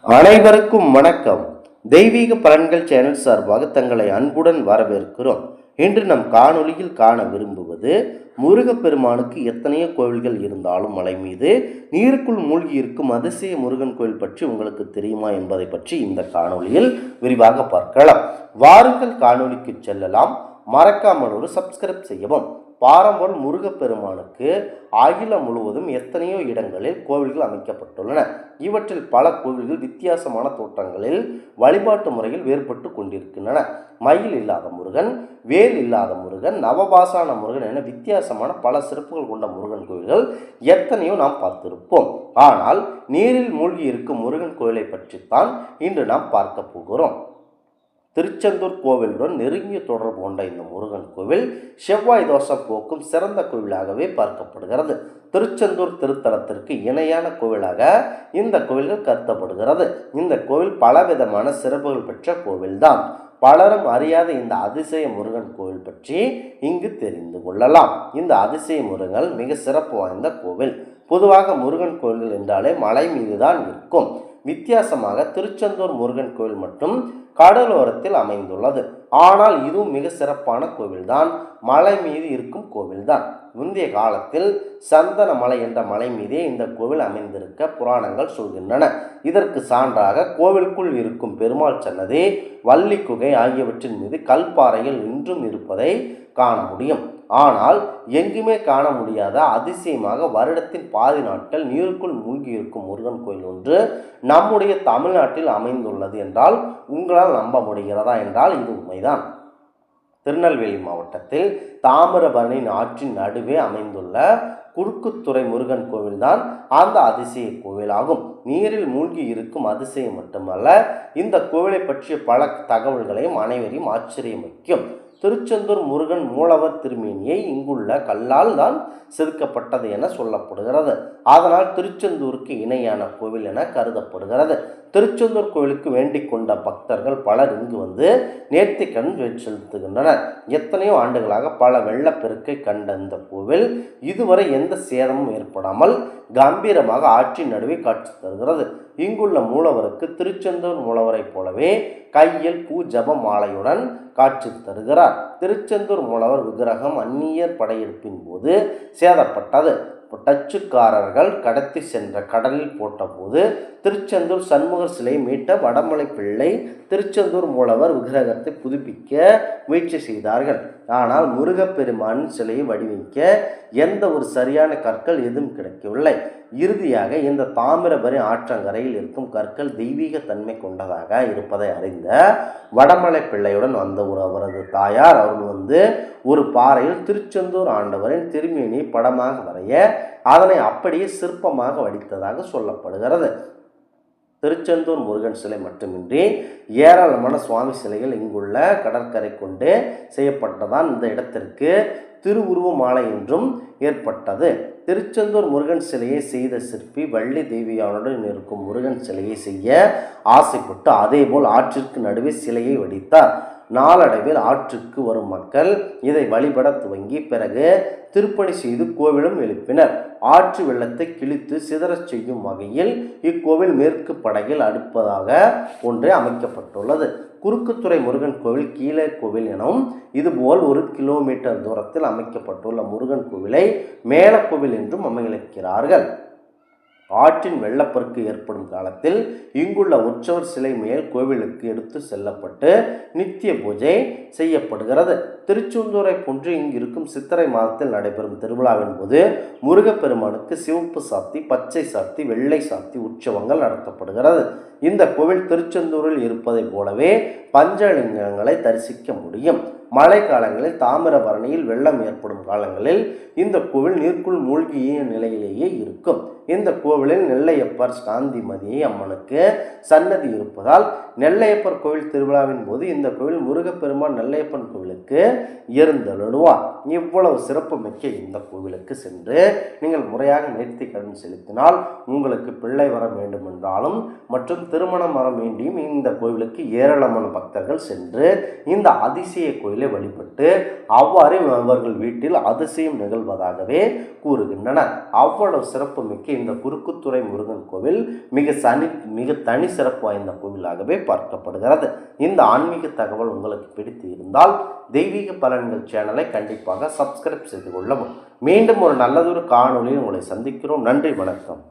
அனைவருக்கும் வணக்கம். தெய்வீக பலன்கள் சேனல் சார்பாக தங்களை அன்புடன் வரவேற்கிறோம். இன்று நம் காணொளியில் காண விரும்புவது, முருகப்பெருமானுக்கு எத்தனையோ கோவில்கள் இருந்தாலும் மலை மீது நீருக்குள் மூழ்கி இருக்கும் அதிசய முருகன் கோவில் பற்றி உங்களுக்கு தெரியுமா என்பதை பற்றி இந்த காணொளியில் விரிவாக பார்க்கலாம். வாருங்கள் காணொளிக்கு செல்லலாம். மறக்காமல் ஒரு சப்ஸ்கிரைப் செய்யவும். பாரம்பரிய முருகப்பெருமானுக்கு அகிலம் முழுவதும் எத்தனையோ இடங்களில் கோவில்கள் அமைக்கப்பட்டுள்ளன. இவற்றில் பல கோவில்கள் வித்தியாசமான தோற்றங்களில் வழிபாட்டு முறையில் வேறுபட்டு கொண்டிருக்கின்றன. மயில் இல்லாத முருகன், வேல் இல்லாத முருகன், நவபாசான முருகன் என வித்தியாசமான பல சிறப்புகள் கொண்ட முருகன் கோவில்கள் எத்தனையோ நாம் பார்த்திருப்போம். ஆனால் நீரில் மூழ்கி இருக்கும் முருகன் கோவிலை பற்றித்தான் இன்று நாம் பார்க்க போகிறோம். திருச்செந்தூர் கோவிலுடன் நெருங்கிய தொடர்பு கொண்ட இந்த முருகன் கோவில் செவ்வாய் தோஷம் போக்கும் சிறந்த கோவிலாகவே பார்க்கப்படுகிறது. திருச்செந்தூர் திருத்தலத்திற்கு இணையான கோவிலாக இந்த கோவில்கள் கருதப்படுகிறது. இந்த கோவில் பலவிதமான சிறப்புகள் பெற்ற கோவில்தான். பலரும் அறியாத இந்த அதிசய முருகன் கோவில் பற்றி இங்கு தெரிந்து கொள்ளலாம். இந்த அதிசய முருகன் மிக சிறப்பு வாய்ந்த கோவில். பொதுவாக முருகன் கோவில்கள் என்றாலே மலை மீதுதான் இருக்கும். வித்தியாசமாக திருச்செந்தூர் முருகன் கோவில் மட்டும் கடலோரத்தில் அமைந்துள்ளது. ஆனால் இதுவும் மிக சிறப்பான கோவில்தான். மலை மீது இருக்கும் கோவில்தான். முந்தைய காலத்தில் சந்தன மலை என்ற மலை மீதே இந்த கோவில் அமைந்திருக்க புராணங்கள் சொல்கின்றன. இதற்கு சான்றாக கோவிலுக்குள் இருக்கும் பெருமாள் சன்னதி, வள்ளி குகை ஆகியவற்றின் மீது கல்பாறைகள் இன்றும் இருப்பதை காண முடியும். ஆனால் எங்குமே காண முடியாத அதிசயமாக வருடத்தின் பாதி நாட்கள் நீருக்குள் மூழ்கி இருக்கும் முருகன் கோயில் ஒன்று நம்முடைய தமிழ்நாட்டில் அமைந்துள்ளது என்றால் உங்களால் நம்ப முடிகிறதா என்றால் இது உண்மைதான். திருநெல்வேலி மாவட்டத்தில் தாமிரபரணி ஆற்றின் நடுவே அமைந்துள்ள குறுக்குத்துறை முருகன் கோவில்தான் அந்த அதிசய கோவிலாகும். நீரில் மூழ்கி இருக்கும் அதிசயம் மட்டுமல்ல, இந்த கோவிலை பற்றிய பல தகவல்களையும் அனைவரையும் ஆச்சரியம் வைக்கும். திருச்செந்தூர் முருகன் மூலவர் திருமேனியை இங்குள்ள கல்லால் தான் செதுக்கப்பட்டது என சொல்லப்படுகிறது. அதனால் திருச்செந்தூருக்கு இணையான கோவில் என கருதப்படுகிறது. திருச்செந்தூர் கோவிலுக்கு வேண்டிக் கொண்ட பக்தர்கள் பலர் இங்கு வந்து நேர்த்திக்கடன் செலுத்துகின்றனர். எத்தனையோ ஆண்டுகளாக பல வெள்ளப்பெருக்கை கண்ட இந்த கோவில் இதுவரை எந்த சேதமும் ஏற்படாமல் கம்பீரமாக ஆற்றின் நடுவே காட்சி தருகிறது. இங்குள்ள மூலவருக்கு திருச்செந்தூர் மூலவரை போலவே கையில் பூ ஜப மாலையுடன் காட்சி தருகிறார். திருச்செந்தூர் மூலவர் விக்கிரகம் அந்நியர் படையெடுப்பின் போது சேதப்பட்டது. டச்சுக்காரர்கள் கடத்தி சென்ற கடலில் போட்டபோது திருச்செந்தூர் சண்முகர் சிலை மீட்ட வடமலை பிள்ளை திருச்செந்தூர் மூலவர் விக்கிரகத்தை புதுப்பிக்க முயற்சி செய்தார்கள். ஆனால் முருகப்பெருமான் சிலையை வடிவமைக்க எந்த ஒரு சரியான கற்கள் எதுவும் கிடைக்கவில்லை. இறுதியாக இந்த தாமிரபரணி ஆற்றங்கரையில் இருக்கும் கற்கள் தெய்வீக தன்மை கொண்டதாக இருப்பதை அறிந்த வடமலை பிள்ளையுடன் வந்த அவரது தாயார் அவர்கள் ஒரு பாறையில் திருச்செந்தூர் ஆண்டவரின் திருமேனியை படமாக வரைய அதனை அப்படியே சிற்பமாக வடித்ததாக சொல்லப்படுகிறது. திருச்செந்தூர் முருகன் சிலை மட்டுமின்றி ஏராளமான சுவாமி சிலைகள் இங்குள்ள கடற்கரை கொண்டு செய்யப்பட்டதான் இந்த இடத்திற்கு திருவுருவ மாலை என்றும் ஏற்பட்டது. திருச்செந்தூர் முருகன் சிலையை செய்த சிற்பி வள்ளி தேவியானுடன் இருக்கும் முருகன் சிலையை செய்ய ஆசைப்பட்டு அதேபோல் ஆற்றிற்கு நடுவே சிலையை வடித்தார். நாளடைவில் ஆற்றுக்கு வரும் மக்கள் இதை வழிபட துவங்கி பிறகு திருப்பணி செய்து கோவிலும் எழுப்பினர். ஆற்று வெள்ளத்தை கிழித்து சிதறச் செய்யும் வகையில் இக்கோவில் மேற்கு படகில் அடுப்பதாக ஒன்றே அமைக்கப்பட்டுள்ளது. குறுக்குத்துறை முருகன் கோவில் கீழே கோவில் எனவும் இதுபோல் 1 கிலோமீட்டர் தூரத்தில் அமைக்கப்பட்டுள்ள முருகன் கோவிலை மேலக்கோவில் என்றும் அமைக்கிறார்கள். ஆற்றின் வெள்ளப்பெருக்கு ஏற்படும் காலத்தில் இங்குள்ள உற்சவர் சிலை மேல் கோவிலுக்கு எடுத்து செல்லப்பட்டு நித்திய பூஜை செய்யப்படுகிறது. திருச்செந்தூரை போன்று இங்கு இருக்கும் சித்திரை மாதத்தில் நடைபெறும் திருவிழாவின் போது முருகப்பெருமானுக்கு சிவப்பு சாத்தி, பச்சை சாத்தி, வெள்ளை சாத்தி உற்சவங்கள் நடத்தப்படுகிறது. இந்த கோவில் திருச்செந்தூரில் இருப்பதை போலவே பஞ்சலிங்கங்களை தரிசிக்க முடியும். மழை காலங்களில் தாமிரபரணியில் வெள்ளம் ஏற்படும் காலங்களில் இந்த கோவில் நீருக்குள் மூழ்கிய நிலையிலேயே இருக்கும். இந்த கோவிலில் நெல்லையப்பர் காந்திமதி அம்மனுக்கு சன்னதி இருப்பதால் நெல்லையப்பர் கோவில் திருவிழாவின் போது இந்த கோவில் முருகப்பெருமான் நெல்லையப்பன் கோவிலுக்கு எழுந்தருளுவார். இவ்வளவு சிறப்பு மிக்க இந்த கோவிலுக்கு சென்று நீங்கள் முறையாக நேர்த்தி கடன் செலுத்தினால் உங்களுக்கு பிள்ளை வர வேண்டும் என்றாலும் மற்றும் திருமணம் வர வேண்டியும் இந்த கோவிலுக்கு ஏராளமான பக்தர்கள் சென்று இந்த அதிசய கோயிலை வழிபட்டு அவ்வாறே அவர்கள் வீட்டில் அதிசயம் நிகழ்வதாகவே கூறுகின்றனர். அவ்வளவு சிறப்பு மிக்க இந்த குறுக்குத்துறை முருகன் கோவில் மிக தனி சிறப்பு வாய்ந்த கோவிலாகவே பார்க்கப்படுகிறது. இந்த ஆன்மீக தகவல் உங்களுக்கு பிடித்து இருந்தால் தெய்வீக பலன்கள் சேனலை கண்டிப்பாக சப்ஸ்கிரைப் செய்து கொள்ளவும். மீண்டும் ஒரு நல்லதொரு காணொளியில் உங்களை சந்திக்கிறோம். நன்றி, வணக்கம்.